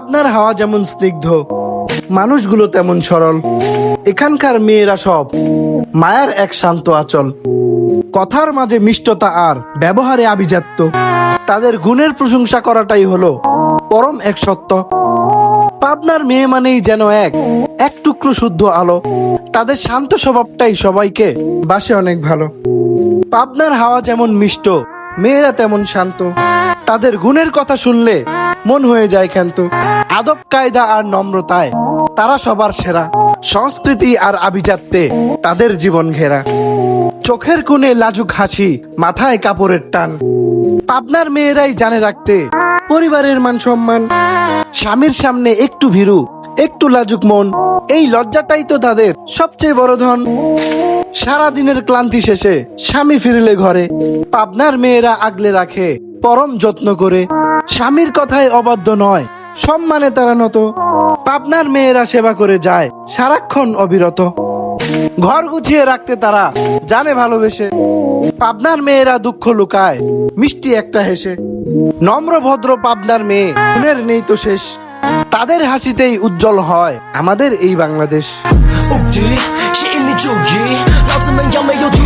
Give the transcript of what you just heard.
পাবনার হাওয়া যেমন স্নিগ্ধ, মানুষগুলো তেমন সরল। এখানকার মেয়েরা সব মায়ার এক শান্ত আঁচল। কথার মাঝে মিষ্টতা আর ব্যবহারে আভিজাত্য। তাদের গুণের প্রশংসা করাটাই হলো পরম এক সত্য। পাবনার মেয়ে মানেই যেন এক টুকরো শুদ্ধ আলো। তাদের শান্ত স্বভাবটাই সবাইকে বাসে অনেক ভালো। পাবনার হাওয়া যেমন মিষ্ট, মেয়েরা তেমন শান্ত। তাদের গুণের কথা শুনলে মন হয়ে যায় ক্ষান্ত। আদব কায়দা আর নম্রতায় তারা সবার সেরা। সংস্কৃতি আর আভিজাত্যে তাদের জীবন ঘেরা। চোখের কোণে লাজুক হাসি, মাথায় কাপড়ের টান। পাবনার মেয়েরাই জানে রাখতে পরিবারের মান সম্মান। স্বামীর সামনে একটু ভীরু, একটু লাজুক মন, এই লজ্জাটাই তো তাদের সবচেয়ে বড় ধন। সারাদিনের ক্লান্তি শেষে স্বামী ফিরলে ঘরে পাবনার মেয়েরা আগলে রাখে পরম যত্ন করে। স্বামীর কথায় অবাধ্য নয়, সম্মানে তারা নত। পাবনার মেয়েরা সেবা করে যায় সারাক্ষণ অবিরত। ঘর গুছিয়ে রাখতে তারা জানে ভালোবেসে। পাবনার মেয়েরা দুঃখ লুকায় মিষ্টি একটা হেসে। নম্র ভদ্র পাবনার মেয়ে, গুণের নেই তো শেষ। তাদের হাসিতেই উজ্জ্বল হয় আমাদের এই বাংলাদেশ। 屋宇是因你注意，老子们要没有土